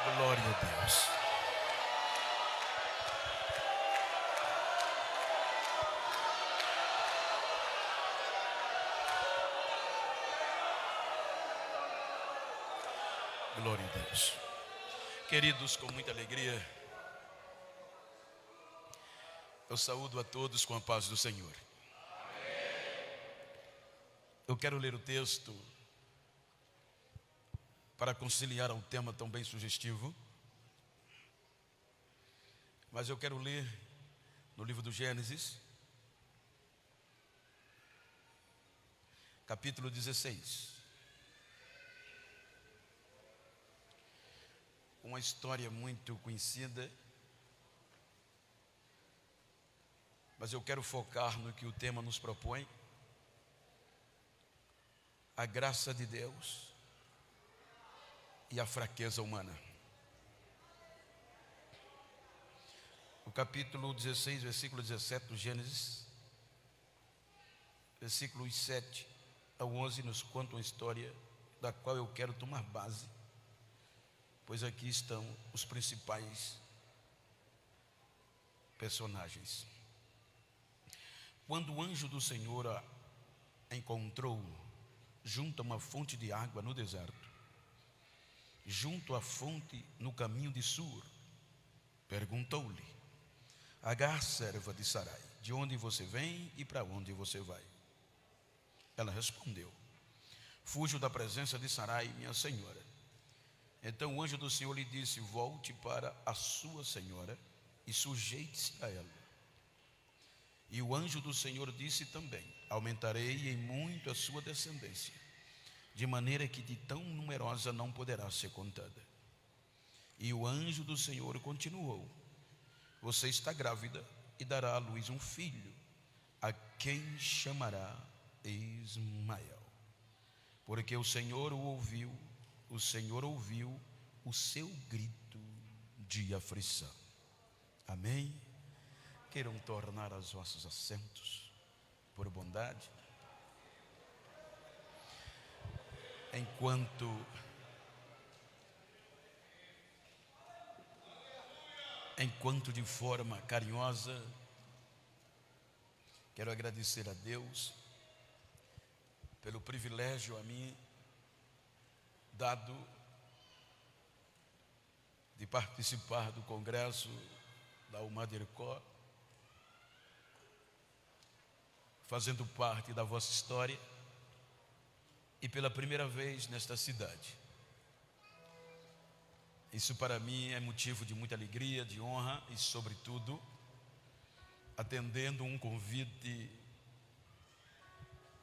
Glória a Deus. Glória a Deus. Queridos, com muita alegria, eu saúdo a todos com a paz do Senhor. Eu quero ler o texto para conciliar um tema tão bem sugestivo, mas eu quero ler no livro do Gênesis, capítulo 16. Uma história muito conhecida, mas eu quero focar no que o tema nos propõe: a graça de Deus e a fraqueza humana. O capítulo 16, versículo 17 do Gênesis, versículos 7 ao 11, nos conta uma história da qual eu quero tomar base, pois aqui estão os principais personagens. Quando o anjo do Senhor a encontrou junto a uma fonte de água no deserto, junto à fonte no caminho de Sur, perguntou-lhe: Agar, serva de Sarai, de onde você vem e para onde você vai? Ela respondeu: Fujo da presença de Sarai, minha senhora. Então o anjo do Senhor lhe disse: Volte para a sua senhora e sujeite-se a ela. E o anjo do Senhor disse também: Aumentarei em muito a sua descendência, de maneira que de tão numerosa não poderá ser contada. E o anjo do Senhor continuou: Você está grávida e dará à luz um filho, a quem chamará Ismael, porque o Senhor ouviu o seu grito de aflição. Amém? Queiram tornar os vossos assentos, por bondade. Enquanto de forma carinhosa quero agradecer a Deus pelo privilégio a mim dado de participar do congresso da Umadircó, fazendo parte da vossa história, e pela primeira vez nesta cidade. Isso para mim é motivo de muita alegria, de honra e, sobretudo, atendendo um convite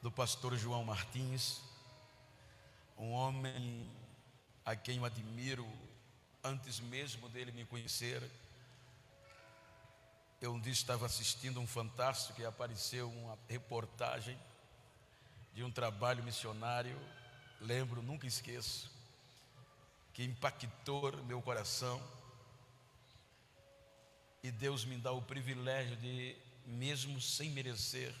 do pastor João Martins, um homem a quem eu admiro antes mesmo dele me conhecer. Eu um dia estava assistindo um Fantástico e apareceu uma reportagem de um trabalho missionário, lembro, nunca esqueço, que impactou meu coração, e Deus me dá o privilégio de, mesmo sem merecer,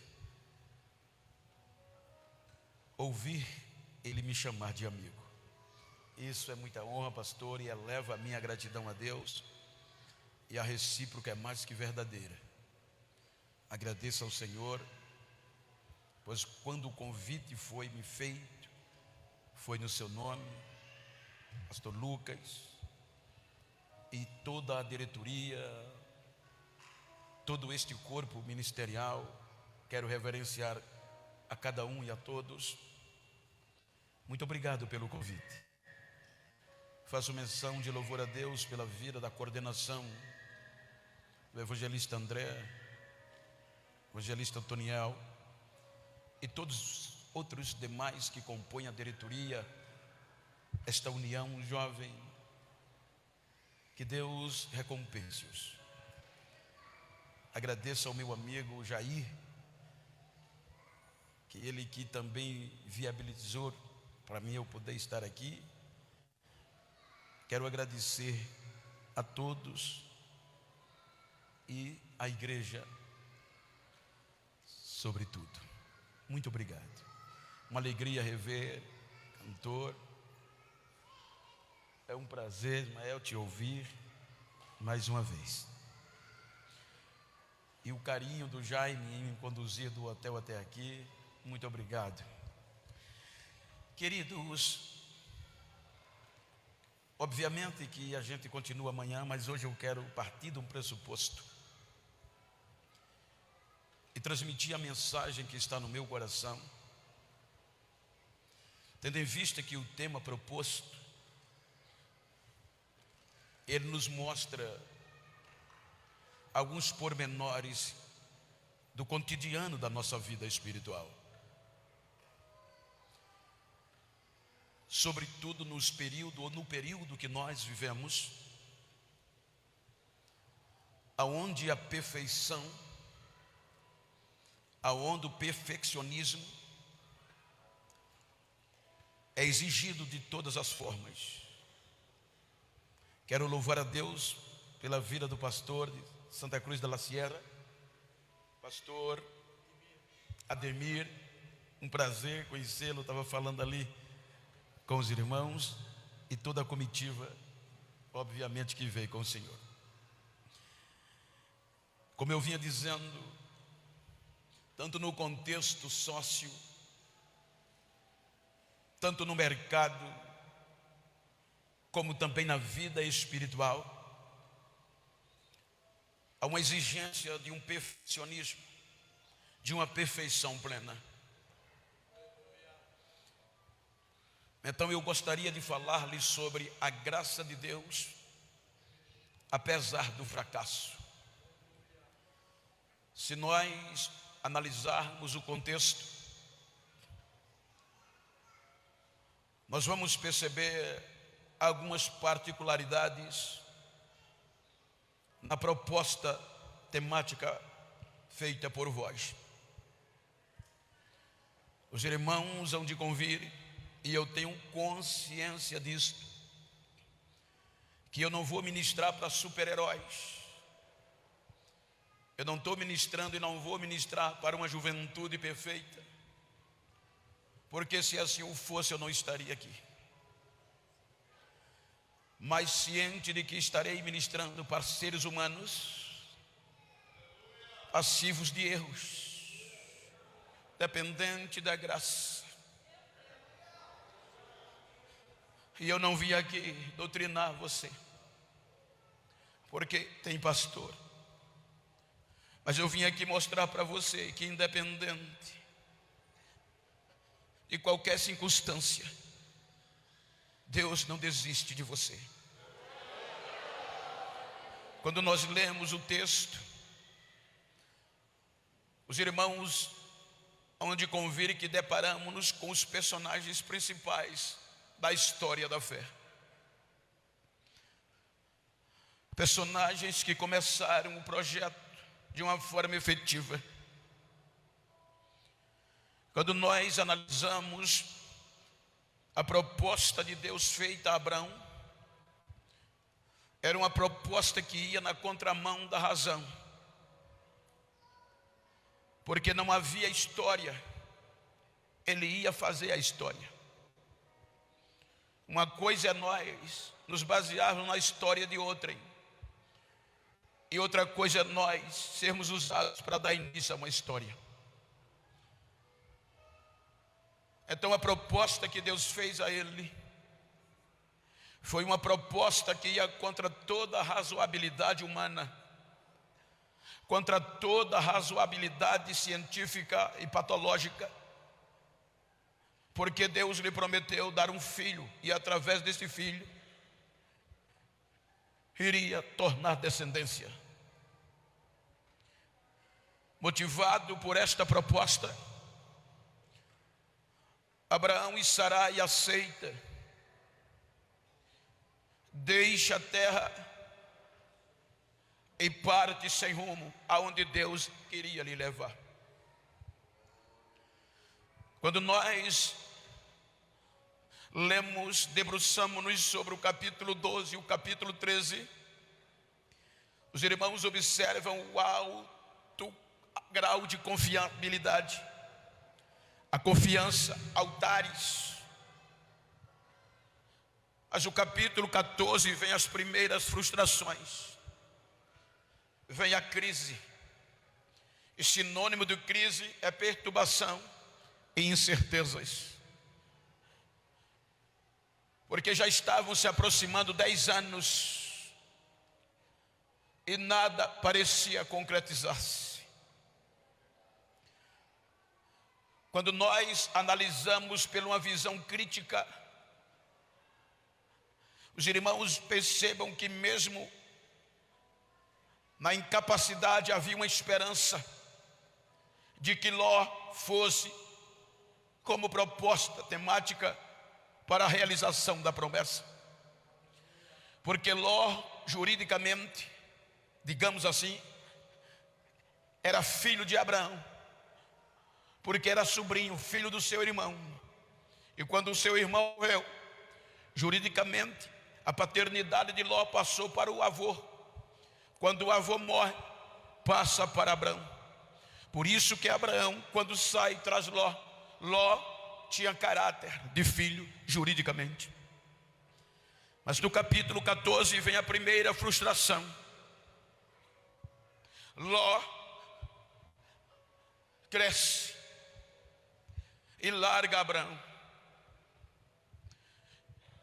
ouvir ele me chamar de amigo. Isso é muita honra, pastor, e eleva a minha gratidão a Deus, e a recíproca é mais que verdadeira. Agradeço ao Senhor, pois quando o convite foi me feito, foi no seu nome, pastor Lucas, e toda a diretoria, todo este corpo ministerial. Quero reverenciar a cada um e a todos. Muito obrigado pelo convite. Faço menção de louvor a Deus pela vida da coordenação do evangelista André, evangelista Antoniel e todos os outros demais que compõem a diretoria, esta união jovem. Que Deus recompense-os. Agradeço ao meu amigo Jair, que ele que também viabilizou para mim eu poder estar aqui. Quero agradecer a todos e à igreja, sobretudo. Muito obrigado. Uma alegria rever cantor. É um prazer, Ismael, te ouvir mais uma vez. E o carinho do Jaime em me conduzir do hotel até aqui, muito obrigado. Queridos, obviamente que a gente continua amanhã, mas hoje eu quero partir de um pressuposto e transmitir a mensagem que está no meu coração, tendo em vista que o tema proposto, ele nos mostra alguns pormenores do cotidiano da nossa vida espiritual, sobretudo no período que nós vivemos, aonde a perfeição, aonde o perfeccionismo é exigido de todas as formas. Quero louvar a Deus pela vida do pastor de Santa Cruz de la Sierra, pastor Ademir, um prazer conhecê-lo. Estava falando ali com os irmãos e toda a comitiva, obviamente, que veio com o Senhor. Como eu vinha dizendo, tanto no contexto sócio, tanto no mercado, como também na vida espiritual, há uma exigência de um perfeccionismo, de uma perfeição plena. Então eu gostaria de falar-lhes sobre a graça de Deus, apesar do fracasso. Se nós analisarmos o contexto, nós vamos perceber algumas particularidades na proposta temática feita por vós. Os irmãos hão de convir, e eu tenho consciência disso, que eu não vou ministrar para super-heróis. Eu não estou ministrando e não vou ministrar para uma juventude perfeita, porque se assim o fosse eu não estaria aqui. Mas ciente de que estarei ministrando para seres humanos passivos de erros, dependente da graça. E eu não vim aqui doutrinar você, porque tem pastor, mas eu vim aqui mostrar para você que, independente de qualquer circunstância, Deus não desiste de você. Quando nós lemos o texto, os irmãos hão de convir que deparamos-nos com os personagens principais da história da fé. Personagens que começaram o projeto de uma forma efetiva. Quando nós analisamos a proposta de Deus feita a Abraão, era uma proposta que ia na contramão da razão, porque não havia história, ele ia fazer a história. Uma coisa é nós nos basearmos na história de outrem, e outra coisa é nós sermos usados para dar início a uma história. Então a proposta que Deus fez a ele foi uma proposta que ia contra toda a razoabilidade humana, contra toda a razoabilidade científica e patológica, porque Deus lhe prometeu dar um filho, e através desse filho iria tornar descendência. Motivado por esta proposta, Abraão e Sarai aceita, deixa a terra e parte sem rumo aonde Deus queria lhe levar. Quando nós lemos, debruçamos-nos sobre o capítulo 12 e o capítulo 13, os irmãos observam o alto grau de confiabilidade, a confiança, altares, Mas o capítulo 14 vem as primeiras frustrações. Vem a crise. E sinônimo de crise é perturbação e incertezas. Porque já estavam se aproximando 10 anos e nada parecia concretizar-se. Quando nós analisamos por uma visão crítica, os irmãos percebam que mesmo na incapacidade havia uma esperança de que Ló fosse como proposta temática para a realização da promessa. Porque Ló, juridicamente, digamos assim, era filho de Abraão, porque era sobrinho, filho do seu irmão. E quando o seu irmão morreu, juridicamente, a paternidade de Ló passou para o avô. Quando o avô morre, passa para Abraão. Por isso que Abraão, quando sai, traz Ló. Ló tinha caráter de filho juridicamente. Mas no capítulo 14 vem a primeira frustração. Ló cresce e larga Abraão.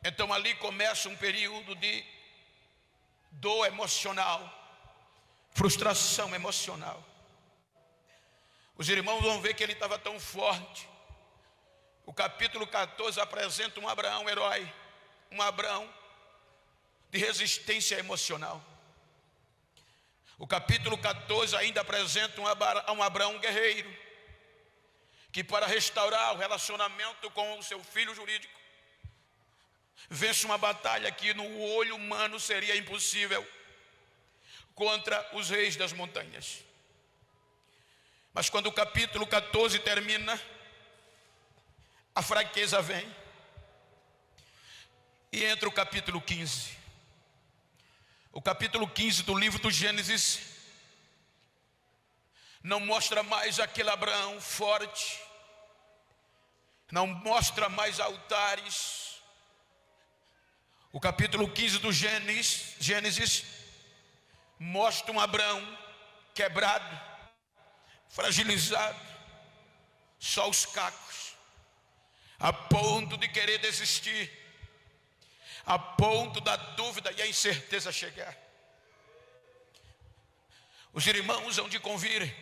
Então ali começa um período de dor emocional, frustração emocional. Os irmãos vão ver que ele estava tão forte. O capítulo 14 apresenta um Abraão herói, um Abraão de resistência emocional. O capítulo 14 ainda apresenta um Abraão guerreiro, que para restaurar o relacionamento com o seu filho jurídico, vence uma batalha que no olho humano seria impossível contra os reis das montanhas. Mas quando o capítulo 14 termina, a fraqueza vem e entra o capítulo 15. O capítulo 15 do livro do Gênesis não mostra mais aquele Abraão forte, não mostra mais altares. O capítulo 15 do Gênesis mostra um Abraão quebrado, fragilizado, só os cacos, a ponto de querer desistir, a ponto da dúvida e a incerteza chegar. Os irmãos hão de convir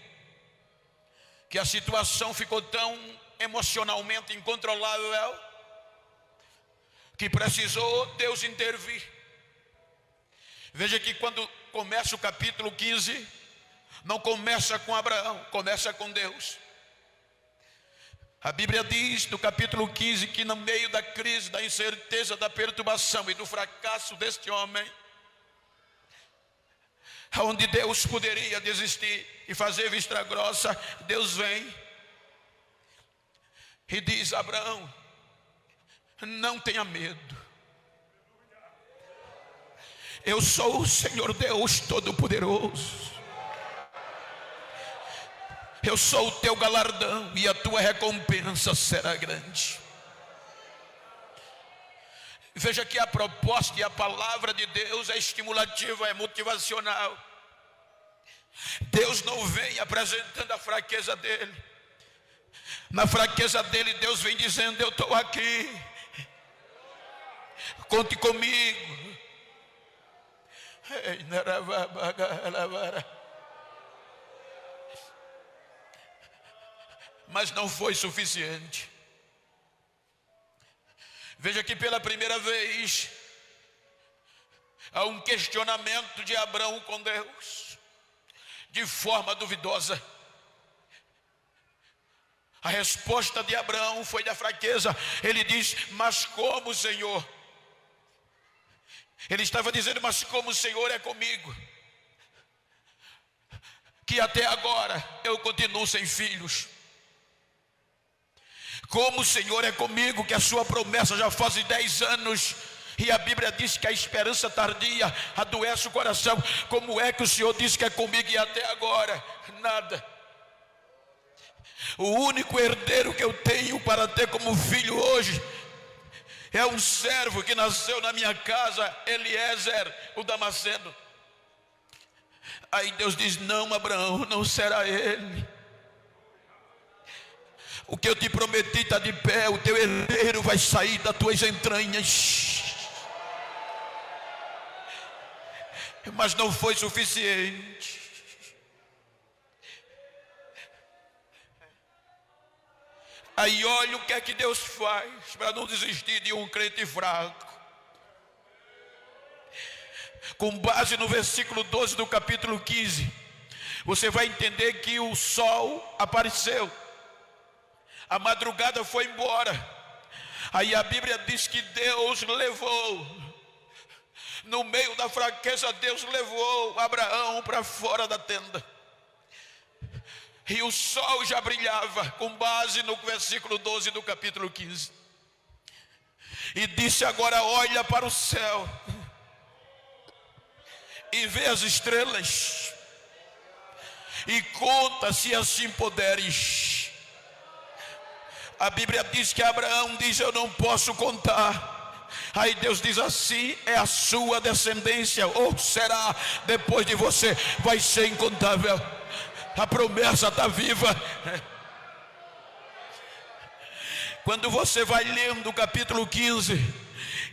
que a situação ficou tão emocionalmente incontrolável que precisou Deus intervir. Veja que quando começa o capítulo 15, não começa com Abraão, começa com Deus. A Bíblia diz no capítulo 15 que no meio da crise, da incerteza, da perturbação e do fracasso deste homem, onde Deus poderia desistir e fazer vista grossa, Deus vem e diz: Abraão, não tenha medo, eu sou o Senhor Deus Todo-Poderoso, eu sou o teu galardão e a tua recompensa será grande. Veja que a proposta e a palavra de Deus é estimulativa, é motivacional. Deus não vem apresentando a fraqueza dele. Na fraqueza dele, Deus vem dizendo: eu estou aqui, conte comigo. Mas não foi suficiente. Veja que pela primeira vez há um questionamento de Abraão com Deus, de forma duvidosa. A resposta de Abraão foi da fraqueza. Ele diz: mas como, Senhor? Ele estava dizendo: mas como o Senhor é comigo, que até agora eu continuo sem filhos. Como o Senhor é comigo, que a sua promessa já faz 10 anos, e a Bíblia diz que a esperança tardia adoece o coração. Como é que o Senhor diz que é comigo e até agora nada? O único herdeiro que eu tenho para ter como filho hoje É um servo que nasceu na minha casa, Eliezer, o Damasceno. Aí Deus diz: não, Abraão, não será ele. O que eu te prometi está de pé, o teu herdeiro vai sair das tuas entranhas. Mas não foi suficiente. Aí olha o que é que Deus faz para não desistir de um crente fraco. Com base no versículo 12 do capítulo 15, você vai entender que o sol apareceu, a madrugada foi embora. Aí a Bíblia diz que Deus levou, no meio da fraqueza, Deus levou Abraão para fora da tenda. E o sol já brilhava, com base no versículo 12 do capítulo 15. E disse: agora olha para o céu e vê as estrelas, e conta, se assim puderes. A Bíblia diz que Abraão diz: eu não posso contar. Aí Deus diz assim: é a sua descendência, ou será depois de você, vai ser incontável. A promessa está viva. Quando você vai lendo o capítulo 15,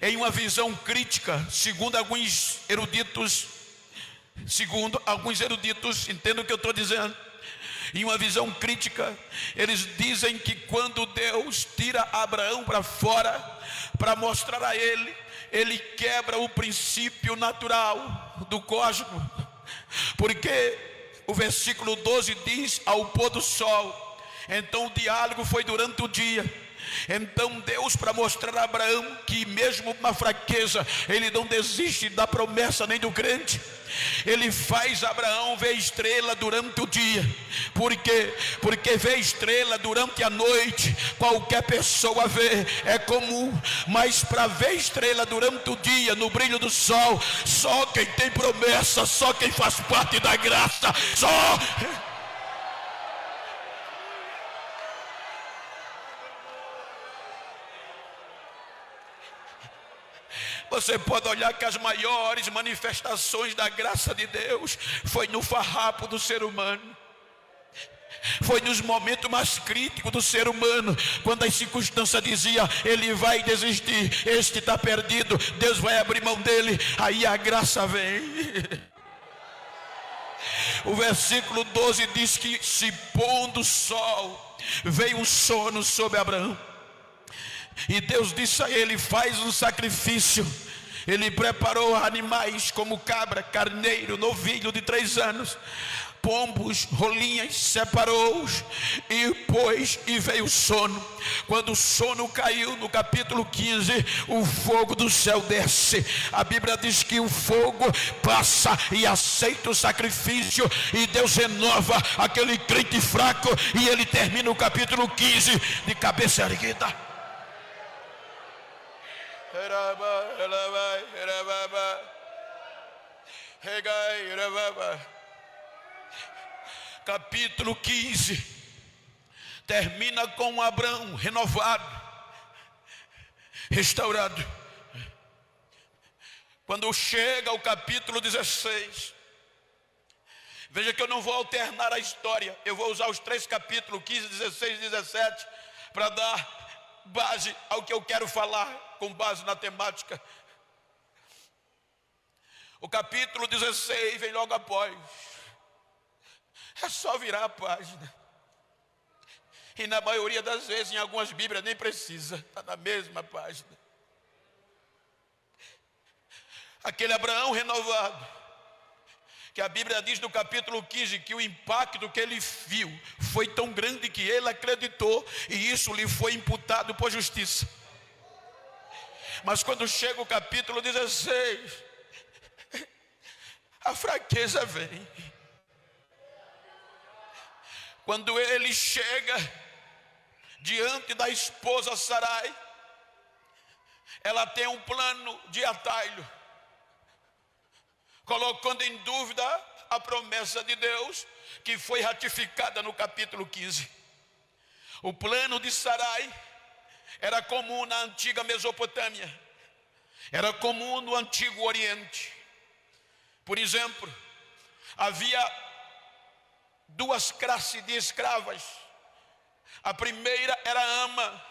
em uma visão crítica, segundo alguns eruditos, entendam o que eu estou dizendo. Em uma visão crítica, eles dizem que quando Deus tira Abraão para fora, para mostrar a ele quebra o princípio natural do cosmos. Porque o versículo 12 diz: ao pôr do sol. Então o diálogo foi durante o dia. Então Deus, para mostrar a Abraão que mesmo na fraqueza ele não desiste da promessa nem do crente, ele faz Abraão ver estrela durante o dia. Por quê? Porque ver estrela durante a noite qualquer pessoa vê, é comum. Mas para ver estrela durante o dia, no brilho do sol, só quem tem promessa, só quem faz parte da graça, só... Você pode olhar que as maiores manifestações da graça de Deus foi no farrapo do ser humano. Foi nos momentos mais críticos do ser humano, quando as circunstâncias diziam: ele vai desistir, este está perdido, Deus vai abrir mão dele. Aí a graça vem. O versículo 12 diz que, se pondo o sol, veio um sono sobre Abraão. E Deus disse a ele: faz um sacrifício. Ele preparou animais como cabra, carneiro, novilho de 3 anos, pombos, rolinhas, separou-os e pôs, e veio o sono. Quando o sono caiu, no capítulo 15, o fogo do céu desce. A Bíblia diz que o fogo passa e aceita o sacrifício, e Deus renova aquele crente fraco, e ele termina o capítulo 15 de cabeça erguida. Capítulo 15 termina com Abraão renovado, restaurado. Quando chega o capítulo 16, veja que eu não vou alternar a história, eu vou usar os 3 capítulos, 15, 16 e 17, para dar base ao que eu quero falar, com base na temática. O capítulo 16 vem logo após. É só virar a página. E na maioria das vezes, em algumas Bíblias, nem precisa, está na mesma página. Aquele Abraão renovado, que a Bíblia diz no capítulo 15 que o impacto que ele viu foi tão grande que ele acreditou, e isso lhe foi imputado por justiça. Mas quando chega o capítulo 16, a fraqueza vem. Quando ele chega diante da esposa Sarai, ela tem um plano de atalho, colocando em dúvida a promessa de Deus, que foi ratificada no capítulo 15. O plano de Sarai era comum na antiga Mesopotâmia, era comum no Antigo Oriente. Por exemplo, havia duas classes de escravas. A primeira era a ama.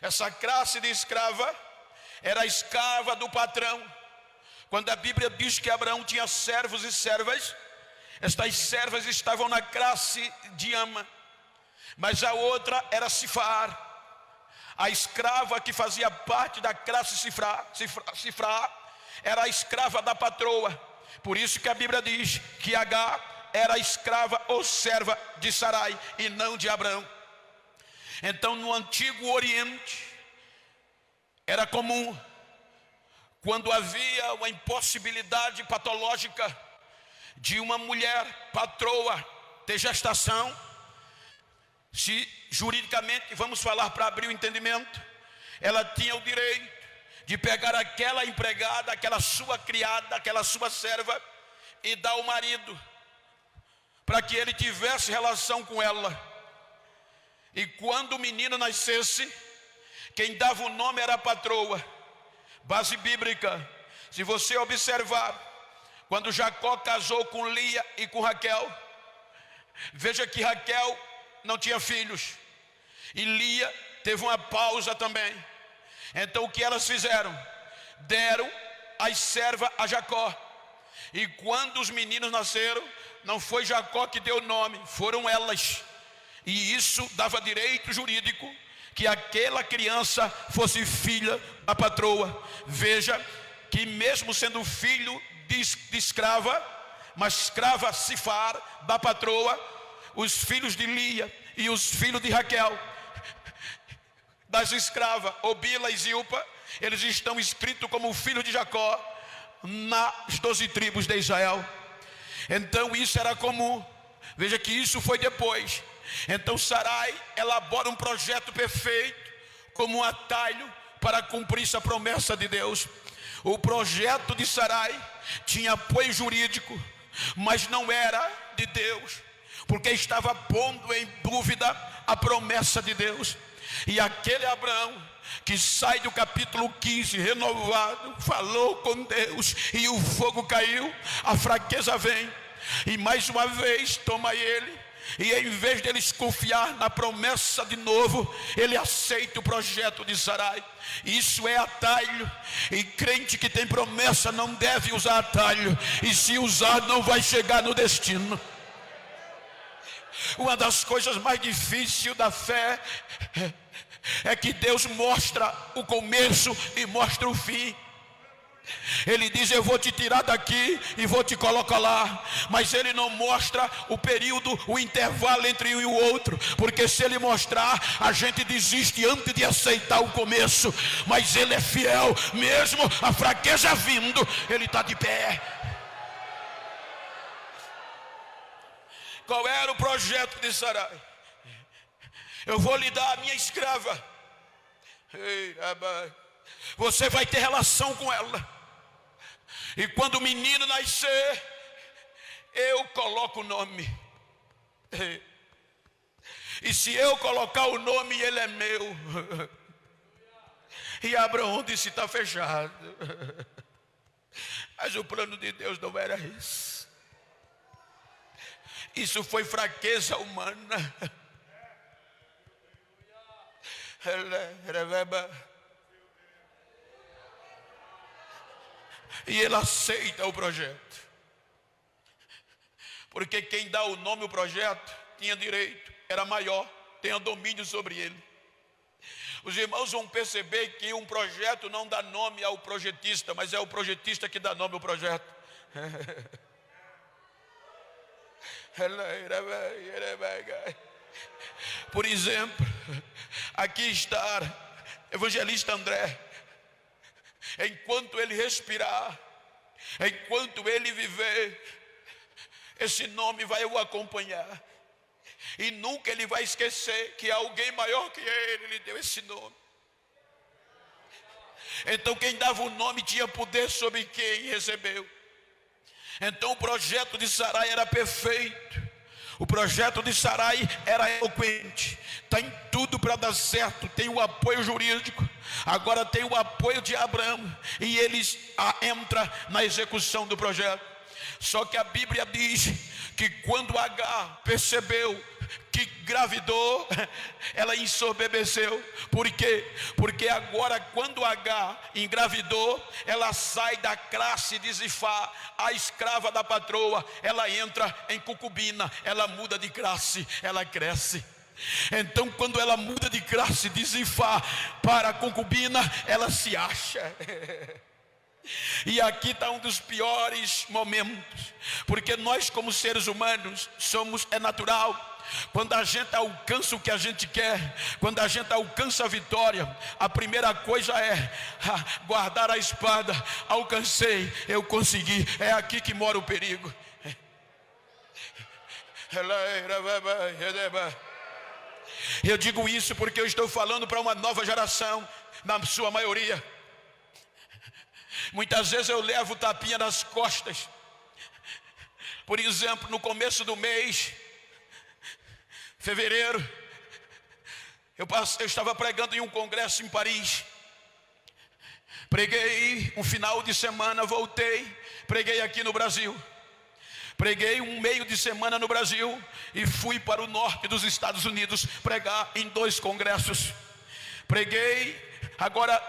Essa classe de escrava era a escrava do patrão. Quando a Bíblia diz que Abraão tinha servos e servas, estas servas estavam na classe de ama. Mas a outra era Cifar, a escrava que fazia parte da classe Cifra era a escrava da patroa. Por isso que a Bíblia diz que Agar era escrava ou serva de Sarai e não de Abraão. Então no Antigo Oriente era comum, quando havia uma impossibilidade patológica de uma mulher patroa ter gestação, se juridicamente, vamos falar para abrir o entendimento, ela tinha o direito de pegar aquela empregada, aquela sua criada, aquela sua serva e dar ao marido, para que ele tivesse relação com ela. E quando o menino nascesse, quem dava o nome era a patroa. Base bíblica, se você observar, quando Jacó casou com Lia e com Raquel, veja que Raquel não tinha filhos e Lia teve uma pausa também. Então o que elas fizeram? Deram as servas a Jacó. E quando os meninos nasceram, não foi Jacó que deu o nome, foram elas. E isso dava direito jurídico que aquela criança fosse filha da patroa. Veja que mesmo sendo filho de escrava, mas escrava Cifar da patroa, os filhos de Lia e os filhos de Raquel, das escravas Obila e Zilpa, eles estão escritos como filhos de Jacó nas 12 tribos de Israel. Então isso era comum. Veja que isso foi depois. Então Sarai elabora um projeto perfeito como um atalho para cumprir essa promessa de Deus. O projeto de Sarai tinha apoio jurídico, mas não era de Deus, porque estava pondo em dúvida a promessa de Deus. E aquele Abraão que sai do capítulo 15 renovado, falou com Deus e o fogo caiu, a fraqueza vem e mais uma vez toma ele. E em vez de eles confiar na promessa de novo, ele aceita o projeto de Sarai. Isso é atalho. E crente que tem promessa não deve usar atalho. E se usar, não vai chegar no destino. Uma das coisas mais difíceis da fé é que Deus mostra o começo e mostra o fim. Ele diz: eu vou te tirar daqui e vou te colocar lá. Mas ele não mostra o período, o intervalo entre um e o outro, porque se ele mostrar, a gente desiste antes de aceitar o começo. Mas ele é fiel, mesmo a fraqueza vindo, ele está de pé. Qual era o projeto de Sarai? Eu vou lhe dar a minha escrava. Ei, rapaz, você vai ter relação com ela. E quando o menino nascer, eu coloco o nome. E se eu colocar o nome, ele é meu. E Abraão disse: está fechado. Mas o plano de Deus não era isso. Isso foi fraqueza humana. E ele aceita o projeto, porque quem dá o nome ao projeto tinha direito, era maior, tinha domínio sobre ele. Os irmãos vão perceber que um projeto não dá nome ao projetista, mas é o projetista que dá nome ao projeto. Por exemplo, aqui está evangelista André. Enquanto ele respirar, enquanto ele viver, esse nome vai o acompanhar. E nunca ele vai esquecer que alguém maior que ele lhe deu esse nome. Então quem dava o nome tinha poder sobre quem recebeu. Então o projeto de Sarai era perfeito. O projeto de Sarai era eloquente, tem tudo para dar certo, tem o apoio jurídico, agora tem o apoio de Abraão, e eles entram na execução do projeto. Só que a Bíblia diz que quando Agar percebeu que engravidou, ela ensoberbeceu. Por quê? Porque agora, quando Agar engravidou, ela sai da classe de Zifá, a escrava da patroa, ela entra em concubina, ela muda de classe, ela cresce. Então, quando ela muda de classe de Zifá para concubina, ela se acha. E aqui está um dos piores momentos, porque nós, como seres humanos, é natural. Quando a gente alcança o que a gente quer, quando a gente alcança a vitória, a primeira coisa é guardar a espada. Alcancei, eu consegui. É aqui que mora o perigo. Eu digo isso porque eu estou falando para uma nova geração, na sua maioria. Muitas vezes eu levo tapinha nas costas. Por exemplo, no começo do mês, fevereiro, eu estava pregando em um congresso em Paris. Preguei um final de semana, voltei, preguei aqui no Brasil. Preguei um meio de semana no Brasil e fui para o norte dos Estados Unidos pregar em 2 congressos. Preguei agora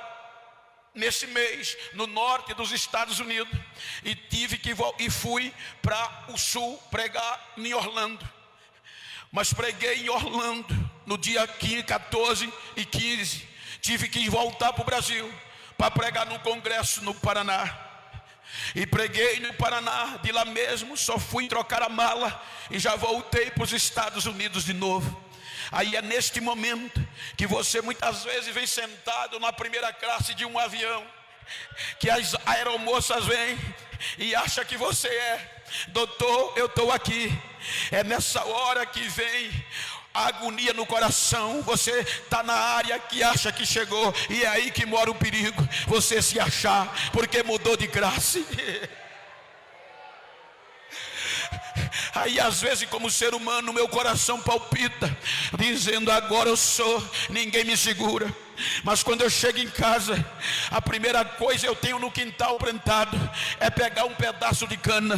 nesse mês no norte dos Estados Unidos e fui para o sul pregar em Orlando. Mas preguei em Orlando no dia 14 e 15. Tive que voltar para o Brasil para pregar num congresso no Paraná. E preguei no Paraná, de lá mesmo só fui trocar a mala e já voltei para os Estados Unidos de novo. Aí é neste momento que você muitas vezes vem sentado na primeira classe de um avião, que as aeromoças vêm e acham que você é doutor, eu estou aqui. É nessa hora que vem a agonia no coração. Você está na área que acha que chegou, e é aí que mora o perigo, você se achar, porque mudou de classe. Aí às vezes, como ser humano, meu coração palpita, dizendo: agora eu sou, ninguém me segura. Mas quando eu chego em casa, a primeira coisa eu tenho no quintal plantado é pegar um pedaço de cana.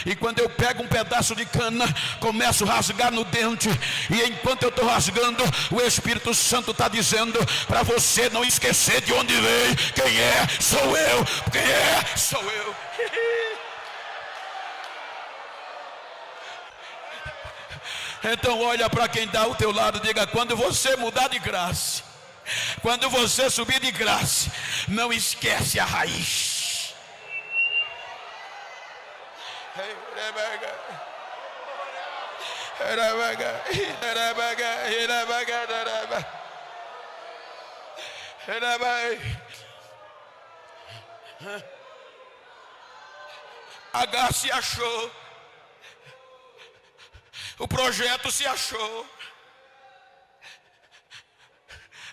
E quando eu pego um pedaço de cana, começo a rasgar no dente. E enquanto eu estou rasgando, o Espírito Santo está dizendo para você não esquecer de onde veio. Quem é? Sou eu. Quem é? Sou eu. Então olha para quem está ao teu lado, diga: quando você mudar de graça, quando você subir de graça, não esquece a raiz. Agar se achou, o projeto se achou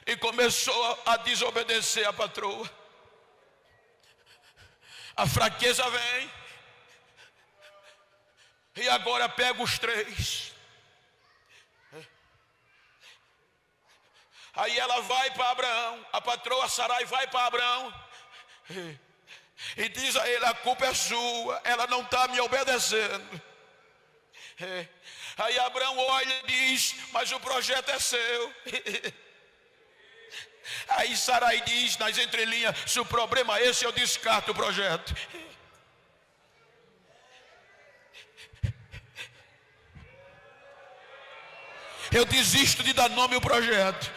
e começou a desobedecer a patroa. A fraqueza vem e agora pega os 3. Aí ela vai para Abraão, a patroa Sarai vai para Abraão e diz a ele: a culpa é sua, ela não está me obedecendo. Aí Abraão olha e diz: mas o projeto é seu. Aí Sarai diz nas entrelinhas: se o problema é esse, eu descarto o projeto. Eu desisto de dar nome ao projeto.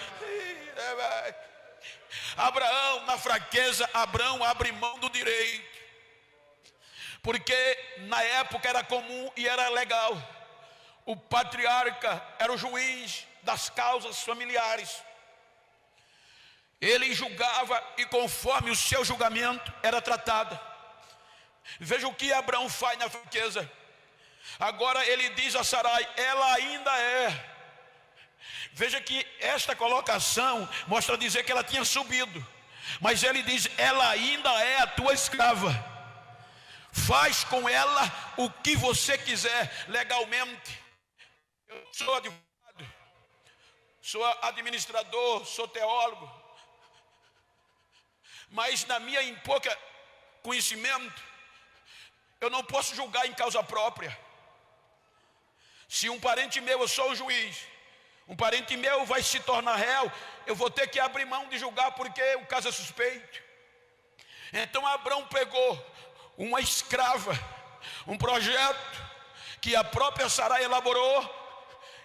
Abraão, na fraqueza, Abraão abre mão do direito, porque na época era comum e era legal. O patriarca era o juiz das causas familiares. Ele julgava e conforme o seu julgamento era tratado. Veja o que Abraão faz na fraqueza. Agora ele diz a Sarai: ela ainda é. Veja que esta colocação mostra dizer que ela tinha subido, mas ele diz: ela ainda é a tua escrava. Faz com ela o que você quiser legalmente. Sou advogado, sou administrador, sou teólogo, mas na minha pouca conhecimento, eu não posso julgar em causa própria. Se um parente meu, eu sou o juiz, um parente meu vai se tornar réu, eu vou ter que abrir mão de julgar porque o caso é suspeito. Então Abrão pegou uma escrava, um projeto que a própria Sarai elaborou,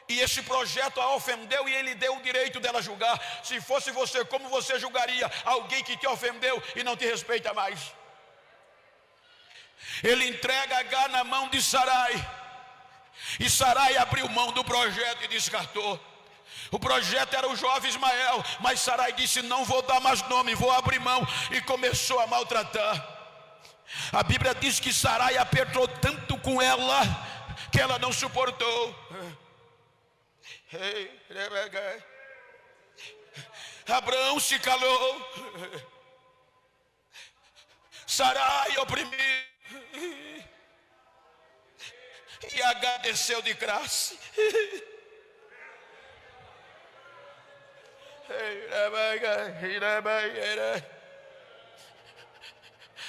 e esse projeto a ofendeu e ele deu o direito dela julgar. Se fosse você, como você julgaria alguém que te ofendeu e não te respeita mais? Ele entrega Agar na mão de Sarai, e Sarai abriu mão do projeto e descartou. O projeto era o jovem Ismael, mas Sarai disse: não vou dar mais nome, vou abrir mão, e começou a maltratar. A Bíblia diz que Sarai apertou tanto com ela que ela não suportou. Abraão se calou, Sarai oprimiu, e Agar desceu de graça.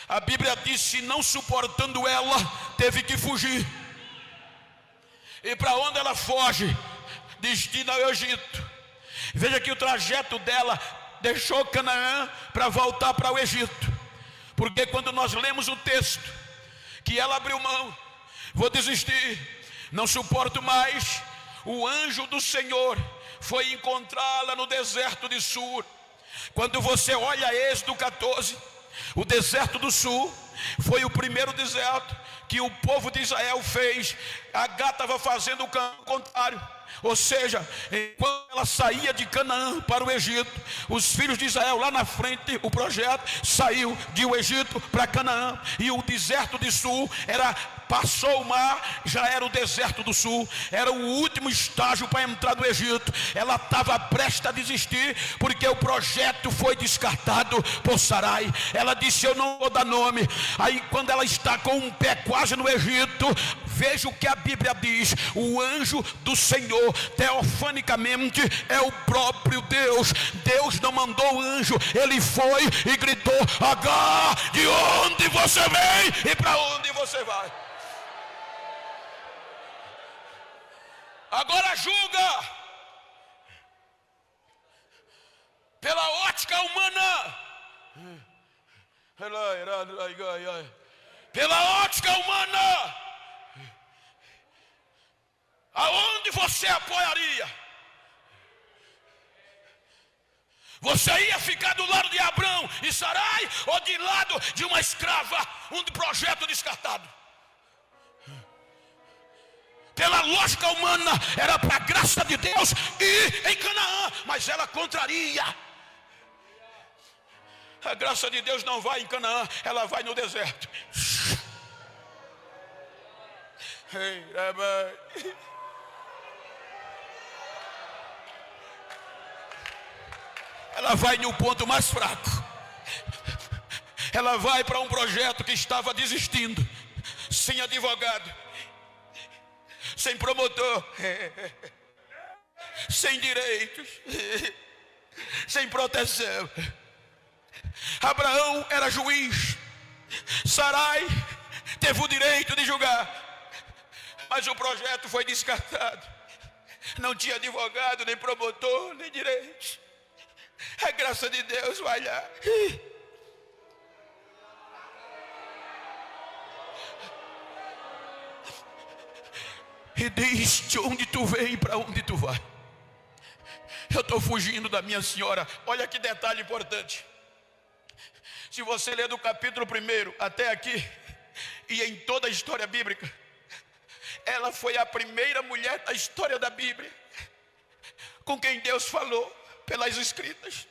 A Bíblia diz: se não suportando ela, teve que fugir. E para onde ela foge? Destino ao Egito. Veja que o trajeto dela deixou Canaã para voltar para o Egito. Porque quando nós lemos o texto, que ela abriu mão, vou desistir, não suporto mais, o anjo do Senhor foi encontrá-la no deserto de Sur. Quando você olha Êxodo 14, o deserto do Sul foi o primeiro deserto que o povo de Israel fez. Agar estava fazendo o caminho contrário, ou seja, enquanto ela saía de Canaã para o Egito, os filhos de Israel lá na frente, o projeto saiu de o Egito para Canaã, e o deserto de Sul passou o mar, já era o deserto do Sul, era o último estágio para entrar no Egito. Ela estava prestes a desistir, porque o projeto foi descartado por Sarai. Ela disse: eu não vou dar nome. Aí quando ela está com um pé quase no Egito, veja o que a Bíblia diz: o anjo do Senhor, teofanicamente, é o próprio Deus. Deus não mandou o anjo, ele foi e gritou: Agar, de onde você vem e para onde você vai? Agora julga pela ótica humana, pela ótica humana, aonde você apoiaria? Você ia ficar do lado de Abrão e Sarai, ou de lado de uma escrava, um projeto descartado? Pela lógica humana, era para a graça de Deus ir em Canaã, mas ela contraria. A graça de Deus não vai em Canaã, ela vai no deserto. Ela vai no ponto mais fraco. Ela vai para um projeto que estava desistindo, sem advogado, sem promotor, sem direitos, sem proteção. Abraão era juiz, Sarai teve o direito de julgar, mas o projeto foi descartado. Não tinha advogado, nem promotor, nem direitos. A graça de Deus vai lá. E diz: de onde tu vem e para onde tu vai? Eu estou fugindo da minha senhora. Olha que detalhe importante. Se você ler do capítulo 1 até aqui, e em toda a história bíblica, ela foi a primeira mulher da história da Bíblia com quem Deus falou pelas escritas.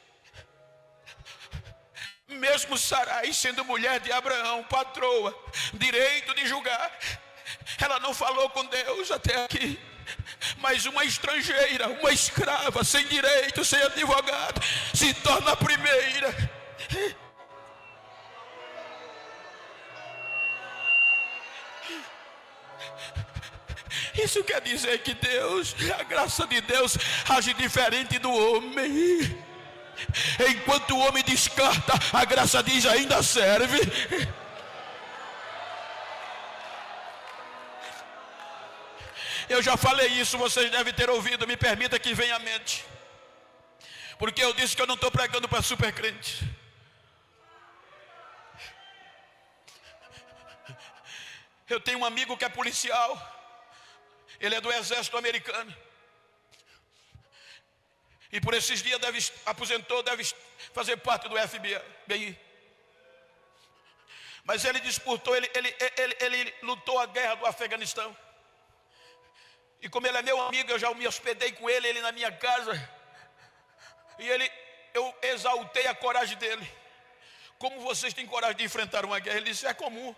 Mesmo Sarai sendo mulher de Abraão, patroa, direito de julgar, ela não falou com Deus até aqui. Mas uma estrangeira, uma escrava, sem direito, sem advogado, se torna a primeira. Isso quer dizer que Deus, a graça de Deus age diferente do homem. Enquanto o homem descarta, a graça diz: ainda serve. Eu já falei isso, vocês devem ter ouvido, me permita que venha à mente. Porque eu disse que eu não estou pregando para super crente. Eu tenho um amigo que é policial. Ele é do exército americano. E por esses dias aposentou, deve fazer parte do FBI. Mas ele disputou, ele lutou a guerra do Afeganistão. E como ele é meu amigo, eu já me hospedei com ele na minha casa. E eu exaltei a coragem dele. Como vocês têm coragem de enfrentar uma guerra? Ele disse: é comum.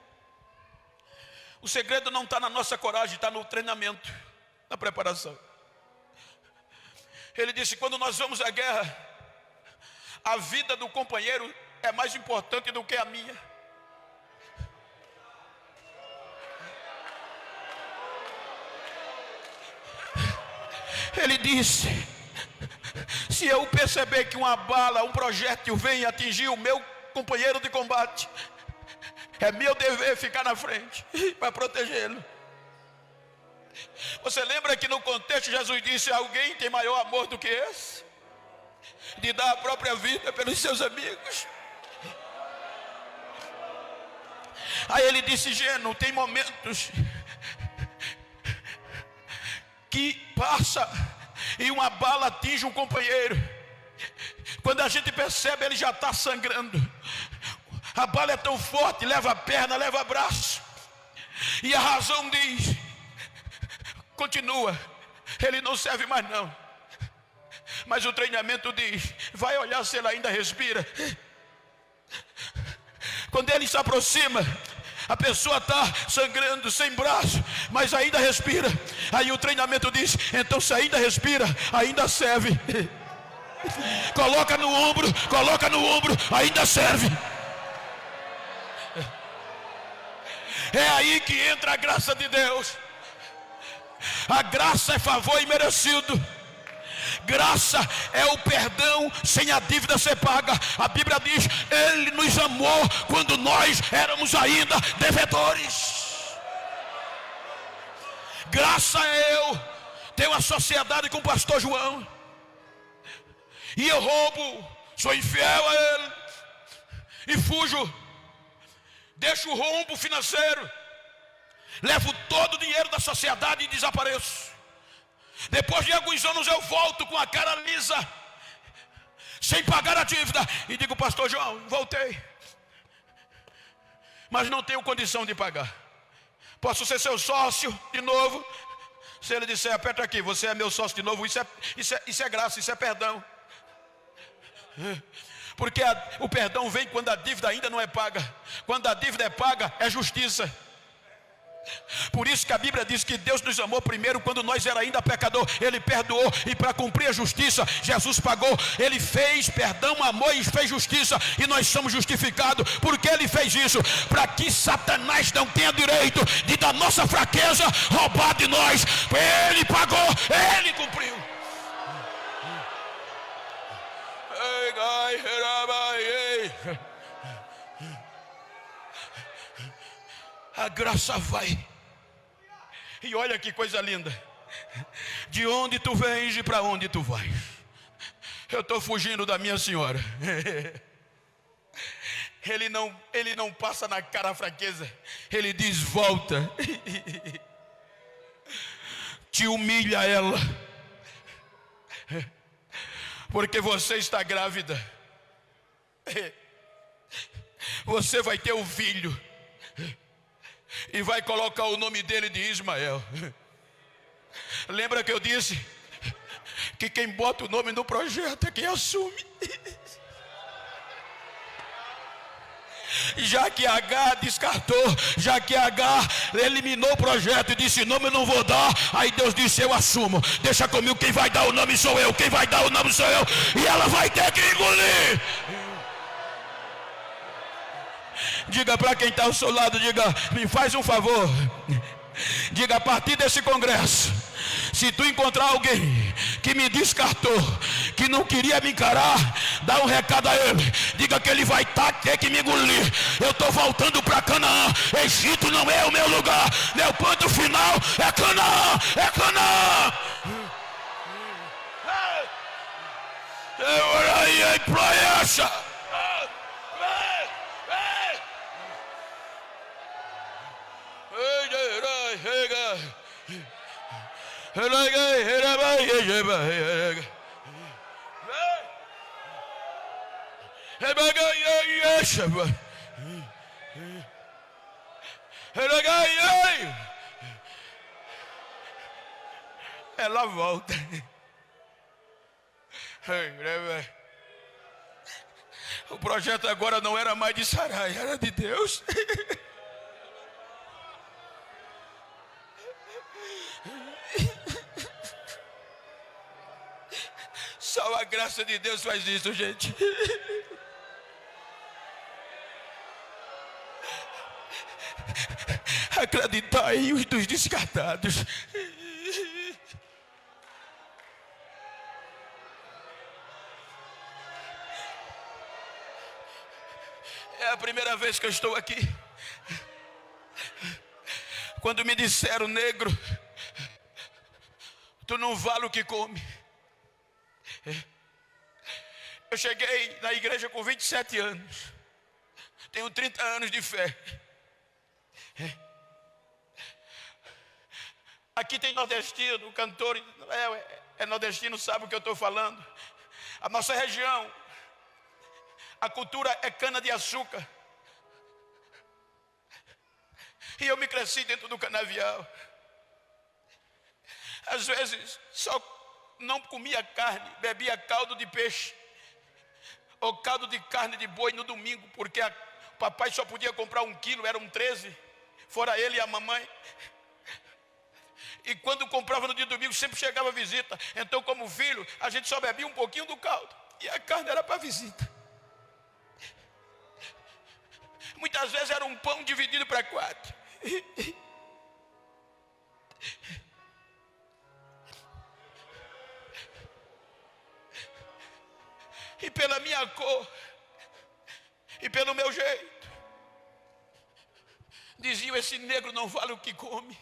O segredo não está na nossa coragem, está no treinamento, na preparação. Ele disse: quando nós vamos à guerra, a vida do companheiro é mais importante do que a minha. Ele disse: se eu perceber que uma bala, um projétil vem atingir o meu companheiro de combate, é meu dever ficar na frente para protegê-lo. Você lembra que no contexto Jesus disse: alguém tem maior amor do que esse? De dar a própria vida pelos seus amigos. Aí ele disse: Geno, tem momentos que passa e uma bala atinge um companheiro. Quando a gente percebe, ele já está sangrando. A bala é tão forte, leva a perna, leva o braço. E a razão diz: continua, ele não serve mais não. Mas o treinamento diz: vai olhar se ele ainda respira. Quando ele se aproxima, a pessoa está sangrando, sem braço, mas ainda respira. Aí o treinamento diz: então se ainda respira, ainda serve. Coloca no ombro, ainda serve. É aí que entra a graça de Deus. A graça é favor imerecido. Graça é o perdão sem a dívida ser paga. A Bíblia diz: Ele nos amou quando nós éramos ainda devedores. Graça é eu ter uma sociedade com o pastor João, e eu roubo, sou infiel a ele, e fujo, deixo o rombo financeiro, levo todo o dinheiro da sociedade e desapareço. Depois de alguns anos eu volto com a cara lisa, sem pagar a dívida, e digo: pastor João, voltei, mas não tenho condição de pagar. Posso ser seu sócio de novo? Se ele disser: aperta aqui, você é meu sócio de novo, isso é graça, isso é perdão. Porque o perdão vem quando a dívida ainda não é paga. Quando a dívida é paga, é justiça. Por isso que a Bíblia diz que Deus nos amou primeiro quando nós era ainda pecador. Ele perdoou, e para cumprir a justiça, Jesus pagou. Ele fez perdão, amor e fez justiça, e nós somos justificados. Por que ele fez isso? Para que Satanás não tenha direito de, da nossa fraqueza, roubar de nós. Ele pagou, ele cumpriu. A graça vai. E olha que coisa linda. De onde tu vens e para onde tu vais. Eu estou fugindo da minha senhora. Ele não passa na cara a fraqueza. Ele diz: volta. Te humilha ela, porque você está grávida. Você vai ter um filho, e vai colocar o nome dele de Ismael. Lembra que eu disse que quem bota o nome no projeto é quem assume. Já que H descartou, já que H eliminou o projeto e disse: nome eu não vou dar, aí Deus disse: eu assumo, deixa comigo, quem vai dar o nome sou eu, quem vai dar o nome sou eu, e ela vai ter que engolir. Diga para quem está ao seu lado, diga: me faz um favor, Diga: a partir desse congresso, se tu encontrar alguém que me descartou, que não queria me encarar, dá um recado a ele. Diga que ele vai ter que me engolir. Eu estou voltando para Canaã. Egito não é o meu lugar. Meu ponto final é Canaã. É Canaã. Aí, proeza. Ela volta. O projeto agora não era mais de Sarai, era de Deus. Só a graça de Deus faz isso, gente. Acreditar em os dos descartados. É a primeira vez que eu estou aqui. Quando me disseram: negro, tu não vale o que come. Eu cheguei na igreja com 27 anos. Tenho 30 anos de fé. Aqui tem nordestino, o cantor é nordestino, sabe o que eu estou falando. A nossa região, a cultura é cana de açúcar. E eu me cresci dentro do canavial. Às vezes só não comia carne, bebia caldo de peixe ou caldo de carne de boi no domingo, porque o papai só podia comprar 1 quilo, eram 13, fora ele e a mamãe. E quando comprava no dia do domingo, sempre chegava visita. Então, como filho, a gente só bebia um pouquinho do caldo, e a carne era para visita. Muitas vezes era um pão dividido para 4. E pela minha cor, e pelo meu jeito, diziam: esse negro não vale o que come.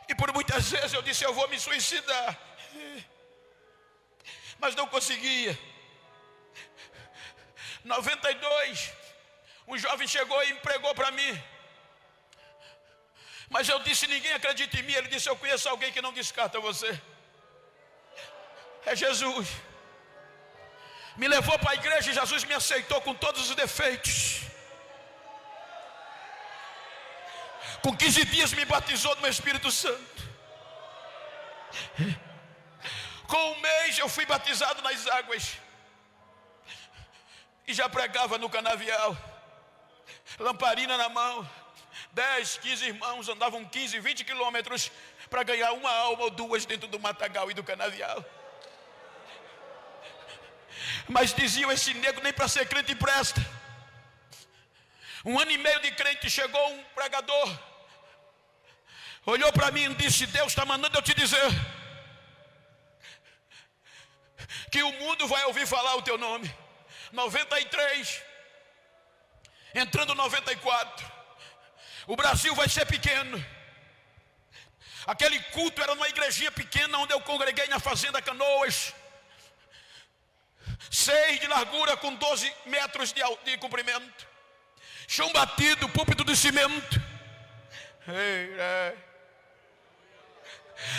E por muitas vezes eu disse: eu vou me suicidar, mas não conseguia. 92, um jovem chegou e pregou para mim, mas eu disse: ninguém acredita em mim. Ele disse: eu conheço alguém que não descarta você. É Jesus. Me levou para a igreja e Jesus me aceitou com todos os defeitos. Com 15 dias me batizou no Espírito Santo. Com 1 mês eu fui batizado nas águas. E já pregava no canavial, lamparina na mão. 10, 15 irmãos andavam 15, 20 quilômetros para ganhar uma alma ou duas dentro do matagal e do canavial. Mas diziam: esse negro nem para ser crente presta. 1 ano e meio de crente, chegou um pregador, olhou para mim e disse: Deus está mandando eu te dizer que o mundo vai ouvir falar o teu nome. 93, entrando 94, o Brasil vai ser pequeno. Aquele culto era numa igrejinha pequena onde eu congreguei na Fazenda Canoas, 6 de largura com 12 metros de comprimento, chão batido, púlpito de cimento.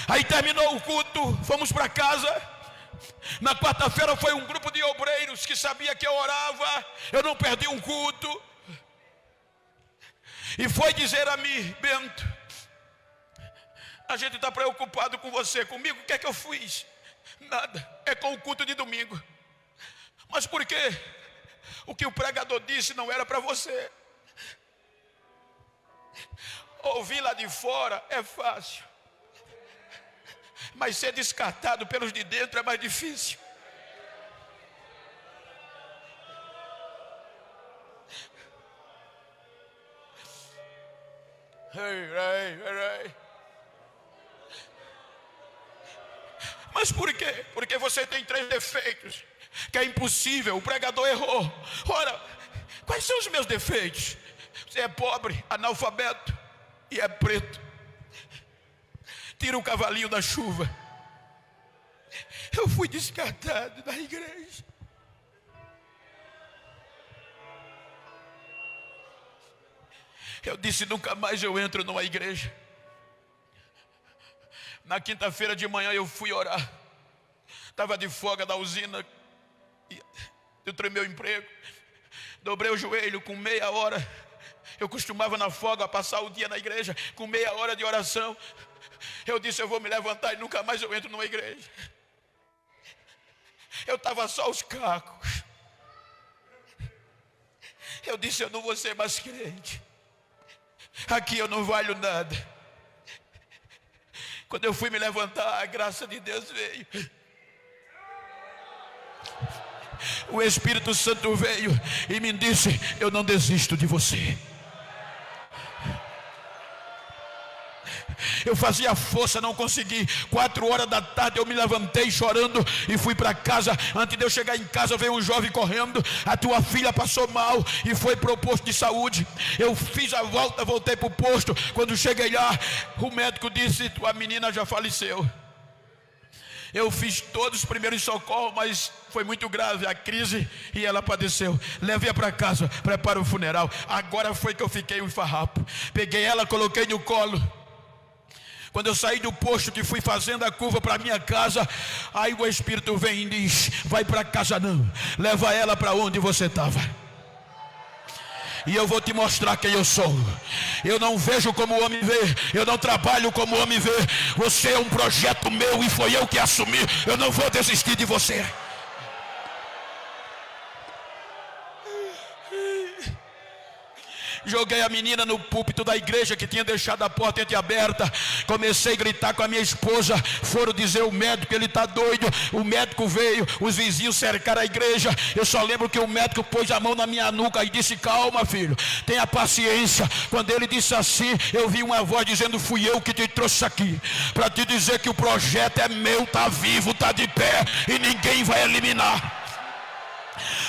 Aí terminou o culto, fomos para casa. Na quarta-feira foi um grupo de obreiros que sabia que eu orava, eu não perdi um culto, e foi dizer a mim: Bento, a gente está preocupado com você. Comigo, o que é que eu fiz? Nada, é com o culto de domingo. Mas por quê? O que o pregador disse não era para você. Ouvir lá de fora é fácil, mas ser descartado pelos de dentro é mais difícil. Mas por quê? Porque você tem 3 defeitos, que é impossível, o pregador errou. Ora, quais são os meus defeitos? Você é pobre, analfabeto e é preto. Tira o cavalinho da chuva. Eu fui descartado da igreja. Eu disse, nunca mais eu entro numa igreja. Na quinta-feira de manhã eu fui orar. Estava de folga da usina. Eu tremei o emprego. Dobrei o joelho com meia hora. Eu costumava na folga passar o dia na igreja com meia hora de oração. Eu disse, eu vou me levantar e nunca mais eu entro numa igreja. Eu estava só os cacos. Eu disse, eu não vou ser mais crente. Aqui eu não valho nada. Quando eu fui me levantar, a graça de Deus veio. O Espírito Santo veio e me disse, eu não desisto de você. Eu fazia força, não consegui. 4 horas da tarde eu me levantei chorando e fui para casa. Antes de eu chegar em casa veio um jovem correndo, a tua filha passou mal e foi para o posto de saúde. Eu fiz a volta, voltei para o posto. Quando cheguei lá, o médico disse, tua menina já faleceu. Eu fiz todos os primeiros socorros, mas foi muito grave a crise e ela padeceu. Levei-a para casa, prepara o funeral. Agora foi que eu fiquei um farrapo. Peguei ela, coloquei no colo. Quando eu saí do posto que fui fazendo a curva para minha casa, aí o Espírito vem e diz, vai para casa não, leva ela para onde você estava. E eu vou te mostrar quem eu sou. Eu não vejo como o homem vê, eu não trabalho como o homem vê. Você é um projeto meu e foi eu que assumi. Eu não vou desistir de você. Joguei a menina no púlpito da igreja que tinha deixado a porta entreaberta. Comecei a gritar com a minha esposa. Foram dizer ao médico, ele está doido. O médico veio, os vizinhos cercaram a igreja. Eu só lembro que o médico pôs a mão na minha nuca e disse, calma filho, tenha paciência. Quando ele disse assim, eu vi uma voz dizendo, fui eu que te trouxe aqui para te dizer que o projeto é meu, está vivo, está de pé e ninguém vai eliminar.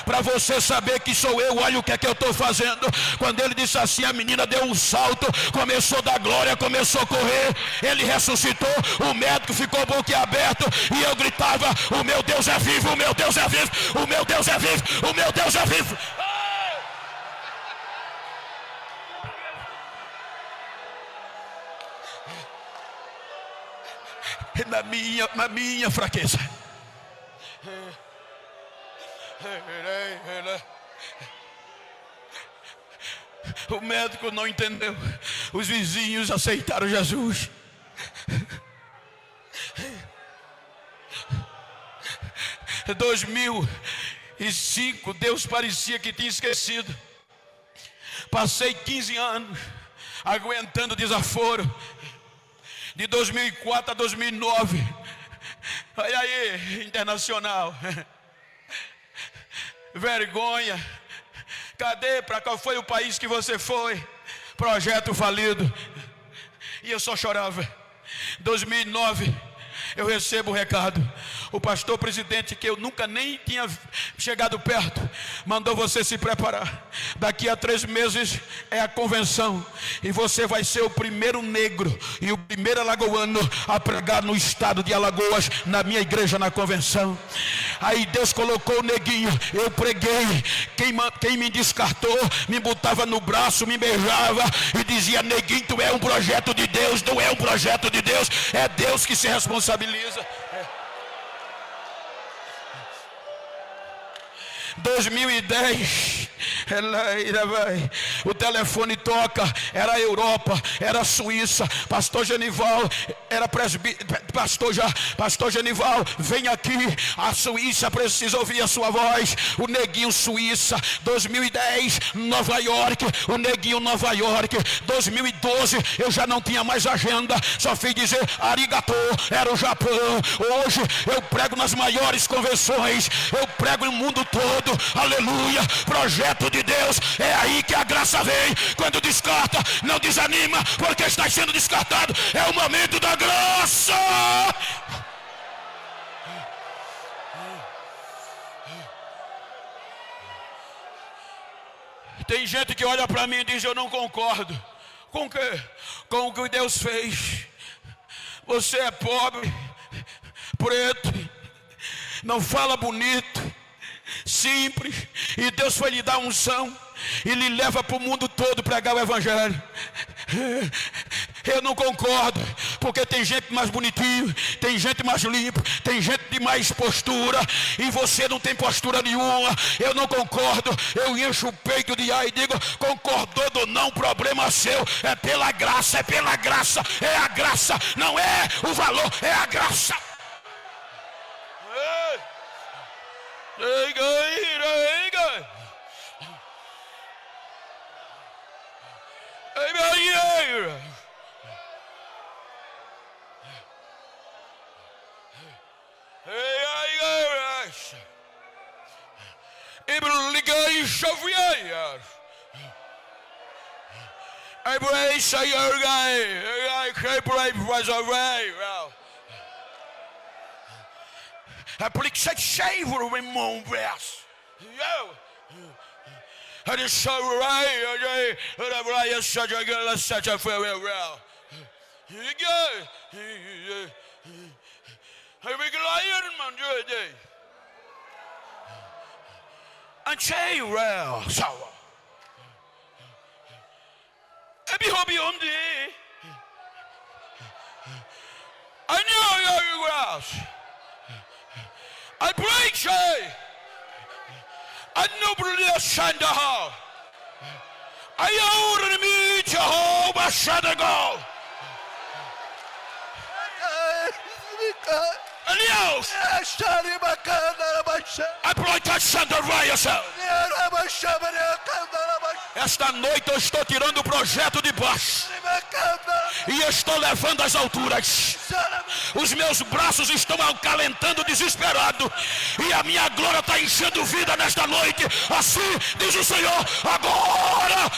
Para você saber que sou eu, olha o que é que eu estou fazendo. Quando ele disse assim, a menina deu um salto, começou a dar glória, começou a correr. Ele ressuscitou, o médico ficou boquiaberto e eu gritava, o meu Deus é vivo, o meu Deus é vivo, o meu Deus é vivo, o meu Deus é vivo. Na minha fraqueza. O médico não entendeu. Os vizinhos aceitaram Jesus. Em 2005, Deus parecia que tinha esquecido. Passei 15 anos aguentando desaforo. De 2004 a 2009. Olha aí, internacional. Vergonha. Cadê? Para qual foi o país que você foi? Projeto falido. E eu só chorava. 2009 eu recebo o recado. O pastor presidente, que eu nunca nem tinha chegado perto, mandou você se preparar. Daqui a 3 meses é a convenção. E você vai ser o primeiro negro e o primeiro alagoano a pregar no estado de Alagoas, na minha igreja, na convenção. Aí Deus colocou o neguinho, eu preguei. Quem me descartou, me botava no braço, me beijava e dizia, neguinho, tu é um projeto de Deus. Não é um projeto de Deus, é Deus que se responsabiliza. 2010, o telefone toca, era a Europa, era a Suíça. Pastor Genival era Pastor Genival, vem aqui, a Suíça precisa ouvir a sua voz. O neguinho Suíça. 2010, Nova York, o neguinho Nova York. 2012 eu já não tinha mais agenda, só fui dizer arigato, era o Japão. Hoje eu prego nas maiores convenções, eu prego no mundo todo. Aleluia, projeto de de Deus, é aí que a graça vem. Quando descarta, não desanima, porque está sendo descartado. É o momento da graça. Tem gente que olha para mim e diz: eu não concordo. Com o quê? Com o que Deus fez. Você é pobre, preto, não fala bonito, simples, e Deus foi lhe dar unção e lhe leva para o mundo todo pregar o evangelho. Eu não concordo, porque tem gente mais bonitinho, tem gente mais limpo, tem gente de mais postura, e você não tem postura nenhuma. Eu não concordo. Eu encho o peito de ar e digo: concordou ou não, problema seu. É pela graça, é a graça, não é o valor, é a graça. I break say I know brother Shandaha. I own me Jehovah Shadago. Aliás, I break that Shandaraya. Esta noite eu estou tirando o projeto de baixo e estou levando às alturas. Os meus braços estão acalentando desesperado, e a minha glória está enchendo vida nesta noite. Assim diz o Senhor: agora.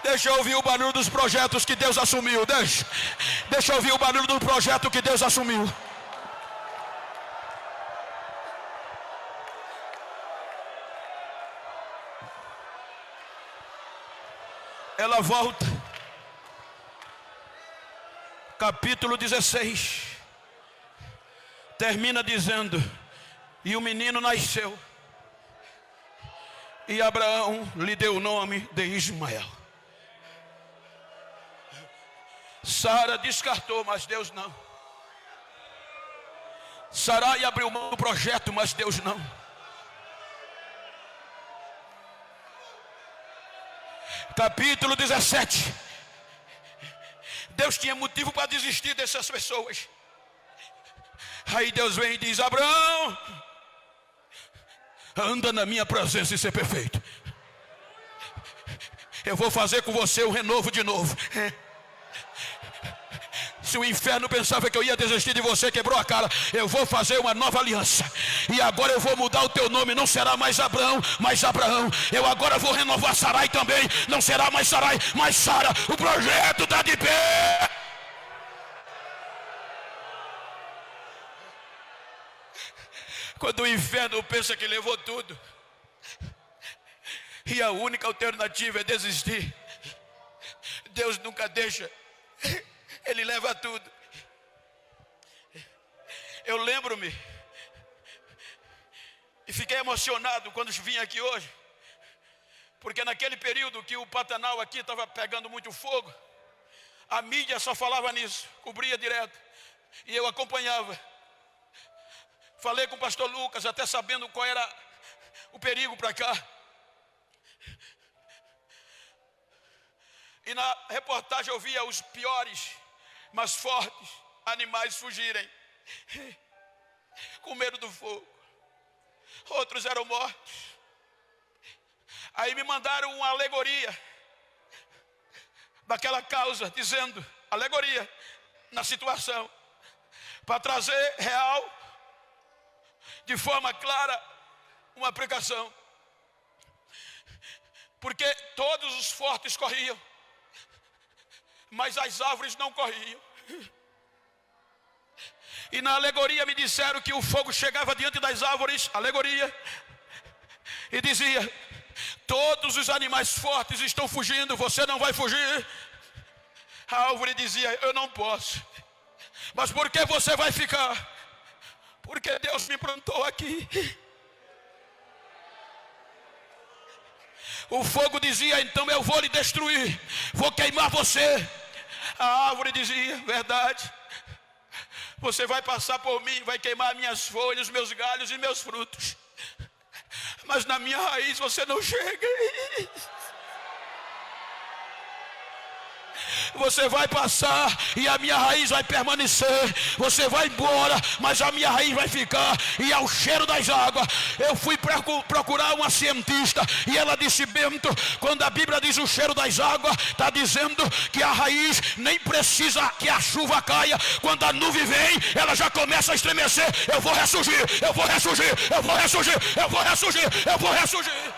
Deixa eu ouvir o barulho dos projetos que Deus assumiu. Deixa eu ouvir o barulho do projeto que Deus assumiu. Ela volta. Capítulo 16. Termina dizendo: e o menino nasceu, e Abraão lhe deu o nome de Ismael. Sara descartou, mas Deus não. Sarai abriu mão do projeto, mas Deus não. Capítulo 17. Deus tinha motivo para desistir dessas pessoas. Aí Deus vem e diz: Abraão, anda na minha presença e ser perfeito. Eu vou fazer com você um renovo de novo. Se o inferno pensava que eu ia desistir de você, quebrou a cara. Eu vou fazer uma nova aliança, e agora eu vou mudar o teu nome. Não será mais Abraão, mas Abraão. Eu agora vou renovar Sarai também. Não será mais Sarai, mas Sara. O projeto está de pé. Quando o inferno pensa que levou tudo, e a única alternativa é desistir, Deus nunca deixa, Ele leva tudo. Eu lembro-me e fiquei emocionado quando vim aqui hoje, porque naquele período que o Pantanal aqui estava pegando muito fogo, a mídia só falava nisso, cobria direto, e eu acompanhava. Falei com o pastor Lucas, até sabendo qual era o perigo para cá. E na reportagem eu via os piores, mas fortes animais fugirem, com medo do fogo. Outros eram mortos. Aí me mandaram uma alegoria daquela causa, dizendo, alegoria na situação, para trazer real, de forma clara, uma aplicação. Porque todos os fortes corriam, mas as árvores não corriam. E na alegoria me disseram que o fogo chegava diante das árvores, alegoria, e dizia, todos os animais fortes estão fugindo, você não vai fugir. A árvore dizia, eu não posso. Mas por que você vai ficar? Porque Deus me plantou aqui. O fogo dizia, então eu vou lhe destruir, vou queimar você. A árvore dizia, verdade, você vai passar por mim, vai queimar minhas folhas, meus galhos e meus frutos, mas na minha raiz você não chega. Você vai passar e a minha raiz vai permanecer. Você vai embora, mas a minha raiz vai ficar. E ao cheiro das águas. Eu fui procurar uma cientista e ela disse, Bento, quando a Bíblia diz o cheiro das águas, está dizendo que a raiz nem precisa que a chuva caia. Quando a nuvem vem, ela já começa a estremecer. Eu vou ressurgir, eu vou ressurgir, eu vou ressurgir, eu vou ressurgir, eu vou ressurgir.